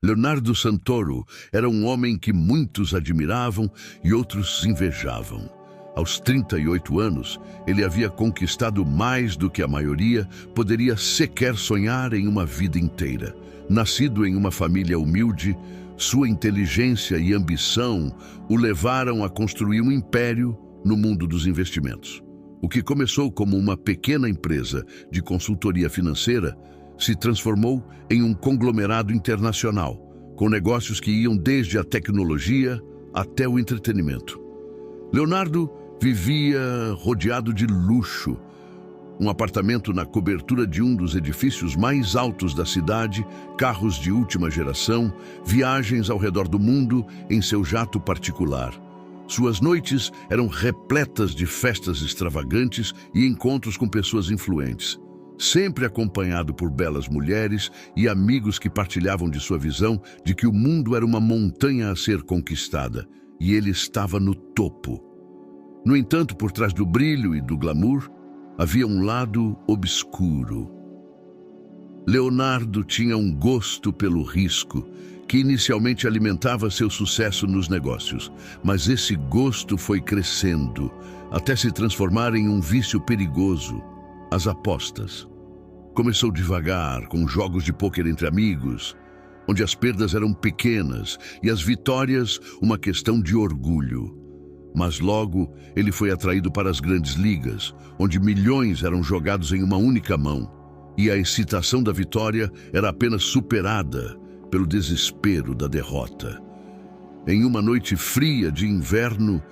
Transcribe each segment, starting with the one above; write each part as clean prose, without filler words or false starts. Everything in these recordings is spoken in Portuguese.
Leonardo Santoro era um homem que muitos admiravam e outros invejavam. Aos 38 anos, ele havia conquistado mais do que a maioria poderia sequer sonhar em uma vida inteira. Nascido em uma família humilde, sua inteligência e ambição o levaram a construir um império no mundo dos investimentos. O que começou como uma pequena empresa de consultoria financeira se transformou em um conglomerado internacional, com negócios que iam desde a tecnologia até o entretenimento. Leonardo vivia rodeado de luxo. Um apartamento na cobertura de um dos edifícios mais altos da cidade, carros de última geração, viagens ao redor do mundo em seu jato particular. Suas noites eram repletas de festas extravagantes e encontros com pessoas influentes. Sempre acompanhado por belas mulheres e amigos que partilhavam de sua visão de que o mundo era uma montanha a ser conquistada, e ele estava no topo. No entanto, por trás do brilho e do glamour, havia um lado obscuro. Leonardo tinha um gosto pelo risco, que inicialmente alimentava seu sucesso nos negócios, mas esse gosto foi crescendo, até se transformar em um vício perigoso: as apostas. Começou devagar, com jogos de pôquer entre amigos, onde as perdas eram pequenas e as vitórias uma questão de orgulho. Mas logo ele foi atraído para as grandes ligas, onde milhões eram jogados em uma única mão, e a excitação da vitória era apenas superada pelo desespero da derrota. Em uma noite fria de inverno,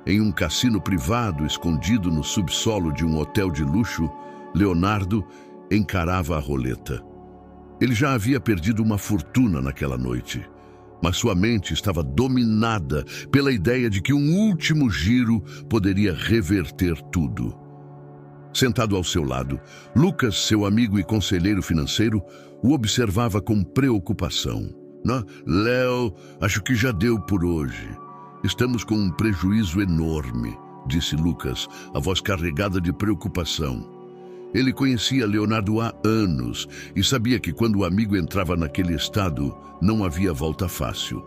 em um cassino privado escondido no subsolo de um hotel de luxo, Leonardo encarava a roleta. Ele já havia perdido uma fortuna naquela noite, mas sua mente estava dominada pela ideia de que um último giro poderia reverter tudo. Sentado ao seu lado, Lucas, seu amigo e conselheiro financeiro, o observava com preocupação. Léo, acho que já deu por hoje. Estamos com um prejuízo enorme, disse Lucas, a voz carregada de preocupação. Ele conhecia Leonardo há anos e sabia que quando o amigo entrava naquele estado, não havia volta fácil.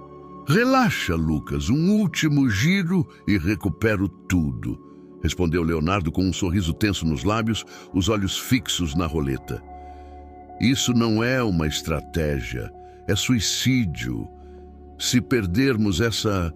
Relaxa, Lucas, um último giro e recupero tudo, respondeu Leonardo com um sorriso tenso nos lábios, os olhos fixos na roleta. Isso não é uma estratégia, é suicídio. Se perdermos essa...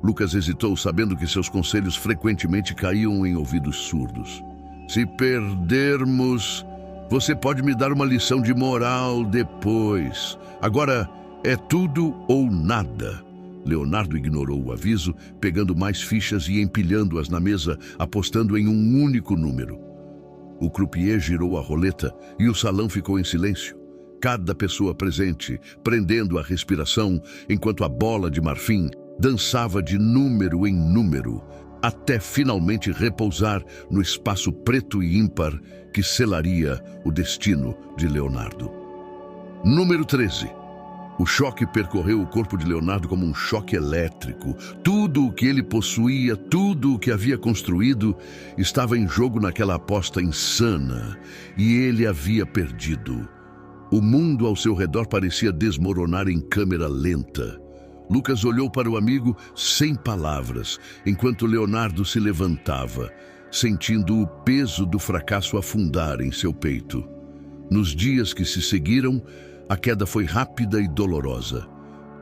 Lucas hesitou, sabendo que seus conselhos frequentemente caíam em ouvidos surdos. Se perdermos, você pode me dar uma lição de moral depois. Agora é tudo ou nada. Leonardo ignorou o aviso, pegando mais fichas e empilhando-as na mesa, apostando em um único número. O croupier girou a roleta e o salão ficou em silêncio. Cada pessoa presente, prendendo a respiração, enquanto a bola de marfim dançava de número em número, até finalmente repousar no espaço preto e ímpar que selaria o destino de Leonardo. Número 13. O choque percorreu o corpo de Leonardo como um choque elétrico. Tudo o que ele possuía, tudo o que havia construído, estava em jogo naquela aposta insana, e ele havia perdido. O mundo ao seu redor parecia desmoronar em câmera lenta. Lucas olhou para o amigo sem palavras, enquanto Leonardo se levantava, sentindo o peso do fracasso afundar em seu peito. Nos dias que se seguiram, a queda foi rápida e dolorosa.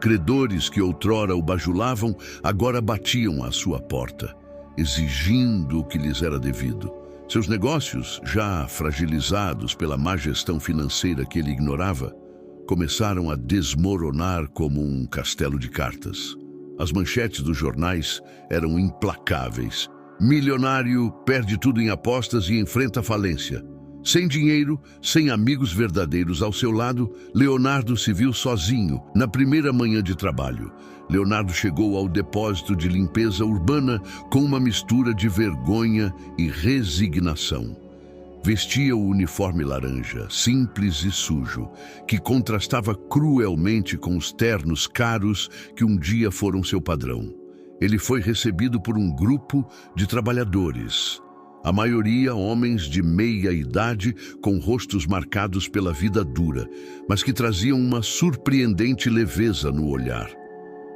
Credores que outrora o bajulavam, agora batiam à sua porta, exigindo o que lhes era devido. Seus negócios, já fragilizados pela má gestão financeira que ele ignorava, começaram a desmoronar como um castelo de cartas. As manchetes dos jornais eram implacáveis. Milionário perde tudo em apostas e enfrenta a falência. Sem dinheiro, sem amigos verdadeiros ao seu lado, Leonardo se viu sozinho na primeira manhã de trabalho. Leonardo chegou ao depósito de limpeza urbana com uma mistura de vergonha e resignação. Vestia o uniforme laranja, simples e sujo, que contrastava cruelmente com os ternos caros que um dia foram seu padrão. Ele foi recebido por um grupo de trabalhadores. A maioria homens de meia idade com rostos marcados pela vida dura, mas que traziam uma surpreendente leveza no olhar.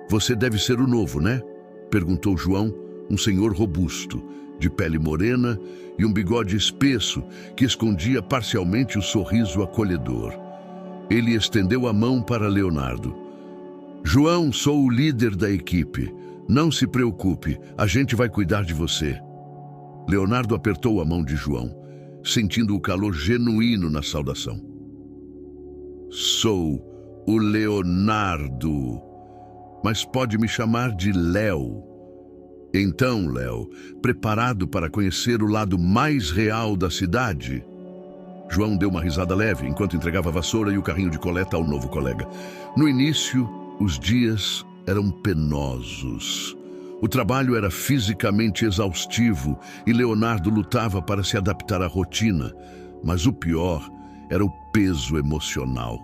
"Você deve ser o novo, né?" perguntou João, um senhor robusto, de pele morena e um bigode espesso que escondia parcialmente o sorriso acolhedor. Ele estendeu a mão para Leonardo. "João, sou o líder da equipe. Não se preocupe, a gente vai cuidar de você." Leonardo apertou a mão de João, sentindo o calor genuíno na saudação. "Sou o Leonardo, mas pode me chamar de Léo." "Então, Léo, preparado para conhecer o lado mais real da cidade?" João deu uma risada leve enquanto entregava a vassoura e o carrinho de coleta ao novo colega. No início, os dias eram penosos. O trabalho era fisicamente exaustivo e Leonardo lutava para se adaptar à rotina, mas o pior era o peso emocional.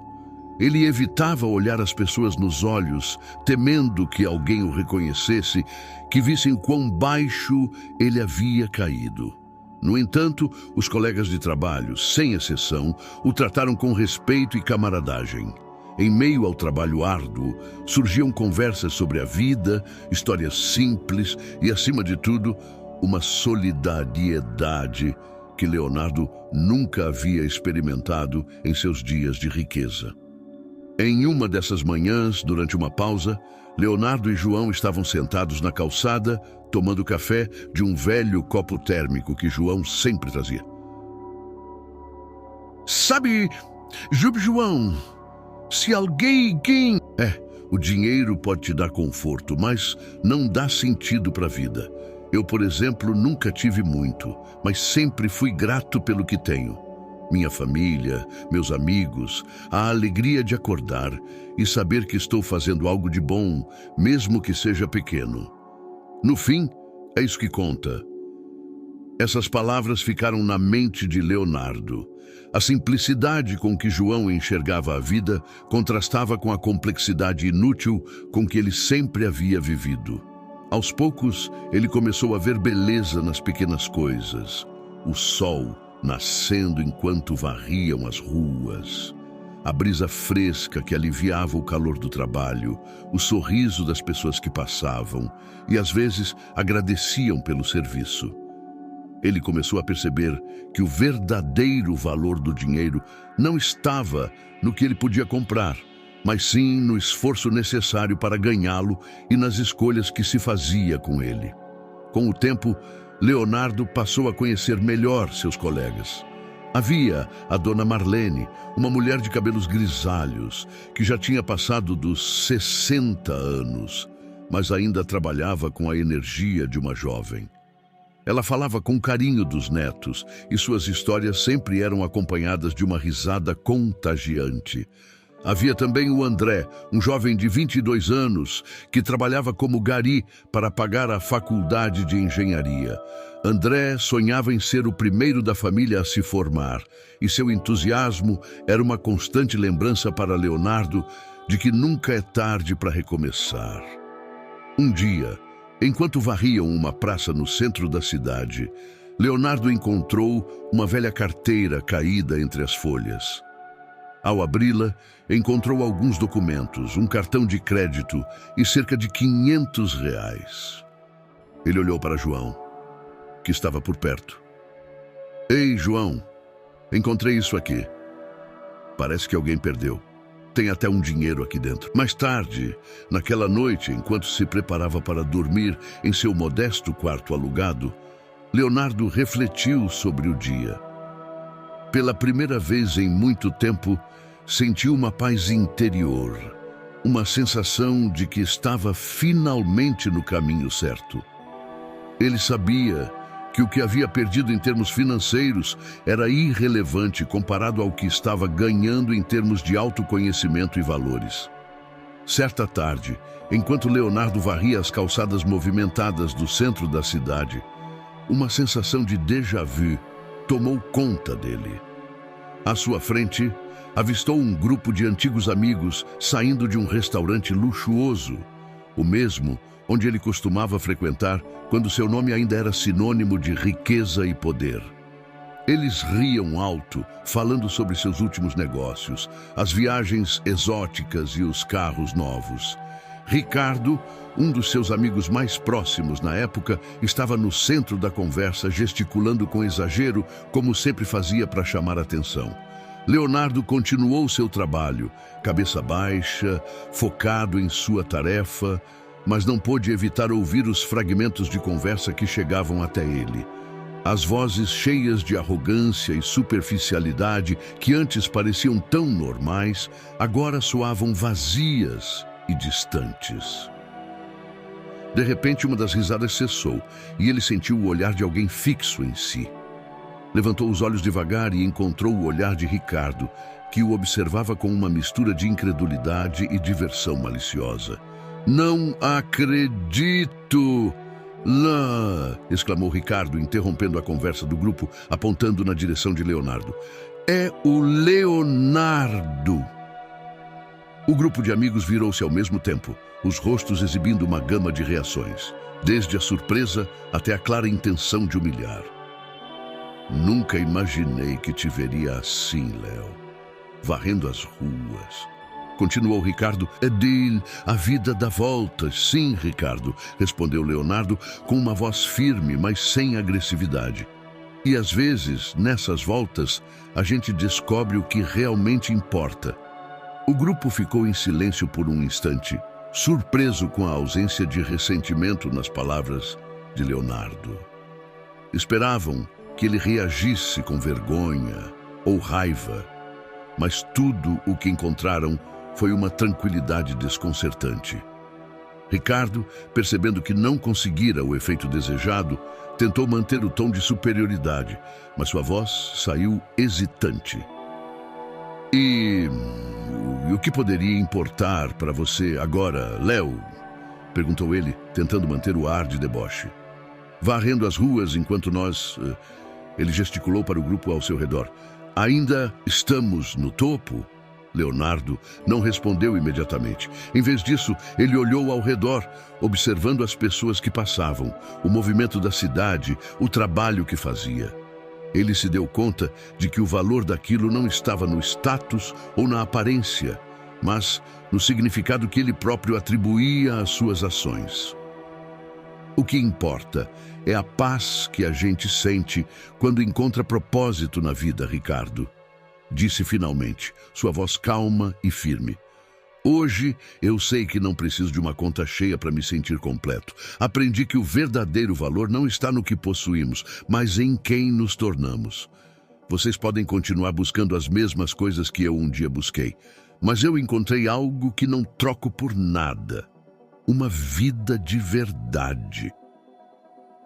Ele evitava olhar as pessoas nos olhos, temendo que alguém o reconhecesse, que vissem quão baixo ele havia caído. No entanto, os colegas de trabalho, sem exceção, o trataram com respeito e camaradagem. Em meio ao trabalho árduo, surgiam conversas sobre a vida, histórias simples e, acima de tudo, uma solidariedade que Leonardo nunca havia experimentado em seus dias de riqueza. Em uma dessas manhãs, durante uma pausa, Leonardo e João estavam sentados na calçada, tomando café de um velho copo térmico que João sempre trazia. "Sabe, João, se alguém... o dinheiro pode te dar conforto, mas não dá sentido para a vida. Eu, por exemplo, nunca tive muito, mas sempre fui grato pelo que tenho. Minha família, meus amigos, a alegria de acordar e saber que estou fazendo algo de bom, mesmo que seja pequeno. No fim, é isso que conta." Essas palavras ficaram na mente de Leonardo. A simplicidade com que João enxergava a vida contrastava com a complexidade inútil com que ele sempre havia vivido. Aos poucos, ele começou a ver beleza nas pequenas coisas. O sol nascendo enquanto varriam as ruas, a brisa fresca que aliviava o calor do trabalho, o sorriso das pessoas que passavam e, às vezes, agradeciam pelo serviço. Ele começou a perceber que o verdadeiro valor do dinheiro não estava no que ele podia comprar, mas sim no esforço necessário para ganhá-lo e nas escolhas que se fazia com ele. Com o tempo, Leonardo passou a conhecer melhor seus colegas. Havia a dona Marlene, uma mulher de cabelos grisalhos, que já tinha passado dos 60 anos, mas ainda trabalhava com a energia de uma jovem. Ela falava com carinho dos netos e suas histórias sempre eram acompanhadas de uma risada contagiante. Havia também o André, um jovem de 22 anos, que trabalhava como gari para pagar a faculdade de engenharia. André sonhava em ser o primeiro da família a se formar, e seu entusiasmo era uma constante lembrança para Leonardo de que nunca é tarde para recomeçar. Um dia, enquanto varriam uma praça no centro da cidade, Leonardo encontrou uma velha carteira caída entre as folhas. Ao abri-la, encontrou alguns documentos, um cartão de crédito e cerca de R$ 500. Ele olhou para João, que estava por perto. "Ei, João, encontrei isso aqui. Parece que alguém perdeu. Tem até um dinheiro aqui dentro." Mais tarde, naquela noite, enquanto se preparava para dormir em seu modesto quarto alugado, Leonardo refletiu sobre o dia. Pela primeira vez em muito tempo, sentiu uma paz interior, uma sensação de que estava finalmente no caminho certo. Ele sabia que o que havia perdido em termos financeiros era irrelevante comparado ao que estava ganhando em termos de autoconhecimento e valores. Certa tarde, enquanto Leonardo varria as calçadas movimentadas do centro da cidade, uma sensação de déjà vu tomou conta dele. À sua frente, avistou um grupo de antigos amigos saindo de um restaurante luxuoso, o mesmo onde ele costumava frequentar quando seu nome ainda era sinônimo de riqueza e poder. Eles riam alto, falando sobre seus últimos negócios, as viagens exóticas e os carros novos. Ricardo, um dos seus amigos mais próximos na época, estava no centro da conversa, gesticulando com exagero, como sempre fazia para chamar atenção. Leonardo continuou seu trabalho, cabeça baixa, focado em sua tarefa, mas não pôde evitar ouvir os fragmentos de conversa que chegavam até ele. As vozes cheias de arrogância e superficialidade, que antes pareciam tão normais, agora soavam vazias e distantes. De repente, uma das risadas cessou e ele sentiu o olhar de alguém fixo em si. Levantou os olhos devagar e encontrou o olhar de Ricardo, que o observava com uma mistura de incredulidade e diversão maliciosa. "Não acredito!" "Lá!" exclamou Ricardo, interrompendo a conversa do grupo, apontando na direção de Leonardo. "É o Leonardo!" O grupo de amigos virou-se ao mesmo tempo, os rostos exibindo uma gama de reações, desde a surpresa até a clara intenção de humilhar. "Nunca imaginei que te veria assim, Léo, varrendo as ruas." Continuou Ricardo. "Edil, a vida dá voltas." "Sim, Ricardo", respondeu Leonardo com uma voz firme, mas sem agressividade. "E às vezes, nessas voltas, a gente descobre o que realmente importa." O grupo ficou em silêncio por um instante, surpreso com a ausência de ressentimento nas palavras de Leonardo. Esperavam que ele reagisse com vergonha ou raiva, mas tudo o que encontraram foi uma tranquilidade desconcertante. Ricardo, percebendo que não conseguira o efeito desejado, tentou manter o tom de superioridade, mas sua voz saiu hesitante. E o que poderia importar para você agora, Léo?" perguntou ele, tentando manter o ar de deboche. "Varrendo as ruas enquanto nós..." Ele gesticulou para o grupo ao seu redor. "Ainda estamos no topo?" Leonardo não respondeu imediatamente. Em vez disso, ele olhou ao redor, observando as pessoas que passavam, o movimento da cidade, o trabalho que fazia. Ele se deu conta de que o valor daquilo não estava no status ou na aparência, mas no significado que ele próprio atribuía às suas ações. "O que importa é a paz que a gente sente quando encontra propósito na vida, Ricardo", disse finalmente, sua voz calma e firme. "Hoje eu sei que não preciso de uma conta cheia para me sentir completo. Aprendi que o verdadeiro valor não está no que possuímos, mas em quem nos tornamos. Vocês podem continuar buscando as mesmas coisas que eu um dia busquei, mas eu encontrei algo que não troco por nada. Uma vida de verdade."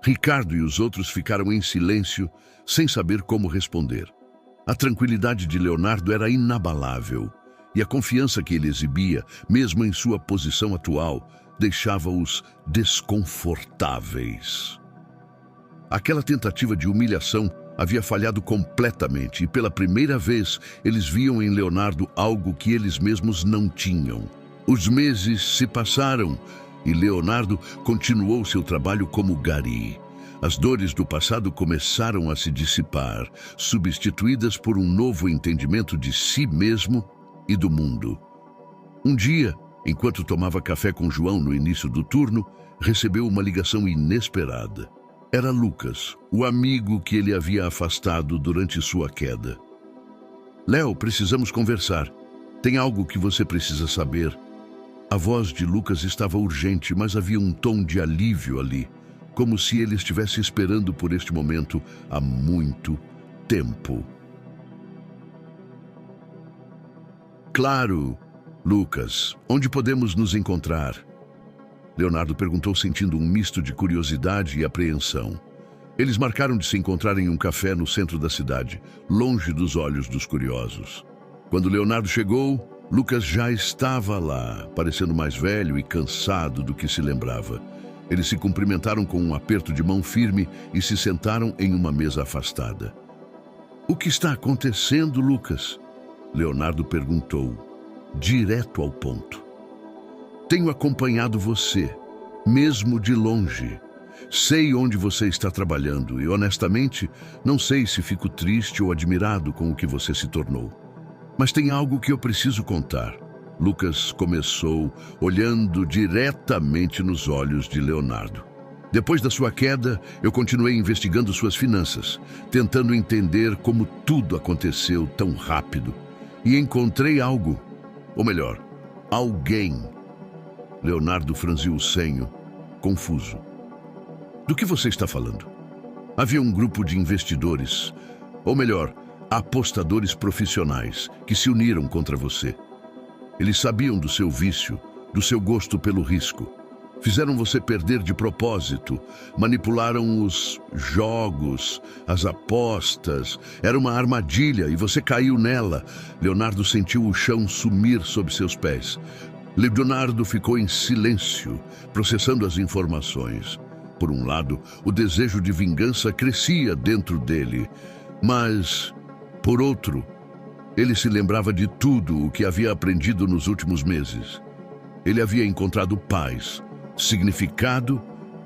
Ricardo e os outros ficaram em silêncio, sem saber como responder. A tranquilidade de Leonardo era inabalável, e a confiança que ele exibia, mesmo em sua posição atual, deixava-os desconfortáveis. Aquela tentativa de humilhação havia falhado completamente, e pela primeira vez eles viam em Leonardo algo que eles mesmos não tinham. Os meses se passaram e Leonardo continuou seu trabalho como gari. As dores do passado começaram a se dissipar, substituídas por um novo entendimento de si mesmo e do mundo. Um dia, enquanto tomava café com João no início do turno, recebeu uma ligação inesperada. Era Lucas, o amigo que ele havia afastado durante sua queda. "Léo, precisamos conversar. Tem algo que você precisa saber." A voz de Lucas estava urgente, mas havia um tom de alívio ali, como se ele estivesse esperando por este momento há muito tempo. "Claro, Lucas. Onde podemos nos encontrar?" Leonardo perguntou, sentindo um misto de curiosidade e apreensão. Eles marcaram de se encontrar em um café no centro da cidade, longe dos olhos dos curiosos. Quando Leonardo chegou, Lucas já estava lá, parecendo mais velho e cansado do que se lembrava. Eles se cumprimentaram com um aperto de mão firme e se sentaram em uma mesa afastada. "O que está acontecendo, Lucas?" Leonardo perguntou, direto ao ponto. "Tenho acompanhado você, mesmo de longe, Sei onde você está trabalhando e, honestamente, não sei se fico triste ou admirado com o que você se tornou. Mas tem algo que eu preciso contar. Lucas começou olhando diretamente nos olhos de Leonardo. Depois da sua queda, eu continuei investigando suas finanças, tentando entender como tudo aconteceu tão rápido. E encontrei algo, ou melhor, alguém. Leonardo franziu o senho, confuso. Do que você está falando? Havia um grupo de investidores, ou melhor, apostadores profissionais, que se uniram contra você. Eles sabiam do seu vício, do seu gosto pelo risco. Fizeram você perder de propósito, manipularam os jogos, as apostas. Era uma armadilha e você caiu nela. Leonardo sentiu o chão sumir sob seus pés. Leonardo ficou em silêncio, processando as informações. Por um lado, o desejo de vingança crescia dentro dele, mas, por outro, ele se lembrava de tudo o que havia aprendido nos últimos meses. Ele havia encontrado paz, significado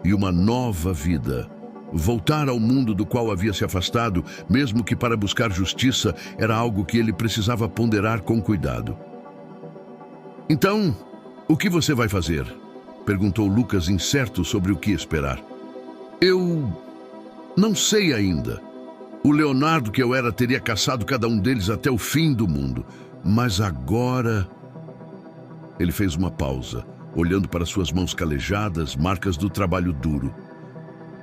e uma nova vida. Voltar ao mundo do qual havia se afastado, mesmo que para buscar justiça, era algo que ele precisava ponderar com cuidado. Então, o que você vai fazer? Perguntou Lucas, incerto sobre o que esperar. Eu não sei ainda. O Leonardo que eu era teria caçado cada um deles até o fim do mundo. Mas agora... Ele fez uma pausa, olhando para suas mãos calejadas, marcas do trabalho duro.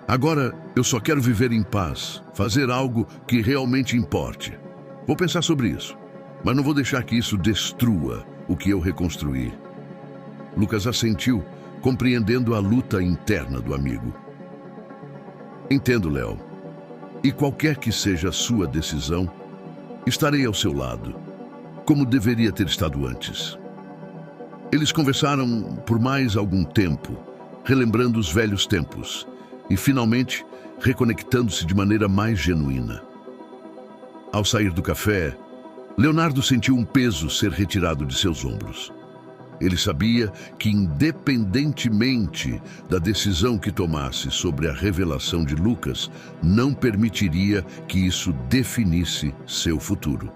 Agora, eu só quero viver em paz, fazer algo que realmente importe. Vou pensar sobre isso, mas não vou deixar que isso destrua o que eu reconstruí. Lucas assentiu, compreendendo a luta interna do amigo. Entendo, Léo. E qualquer que seja a sua decisão, estarei ao seu lado, como deveria ter estado antes. Eles conversaram por mais algum tempo, relembrando os velhos tempos e, finalmente, reconectando-se de maneira mais genuína. Ao sair do café, Leonardo sentiu um peso ser retirado de seus ombros. Ele sabia que, independentemente da decisão que tomasse sobre a revelação de Lucas, não permitiria que isso definisse seu futuro.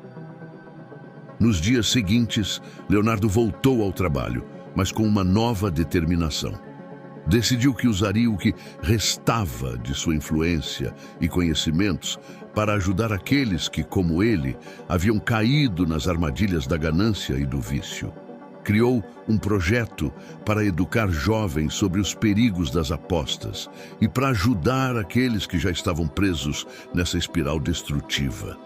Nos dias seguintes, Leonardo voltou ao trabalho, mas com uma nova determinação. Decidiu que usaria o que restava de sua influência e conhecimentos para ajudar aqueles que, como ele, haviam caído nas armadilhas da ganância e do vício. Criou um projeto para educar jovens sobre os perigos das apostas e para ajudar aqueles que já estavam presos nessa espiral destrutiva.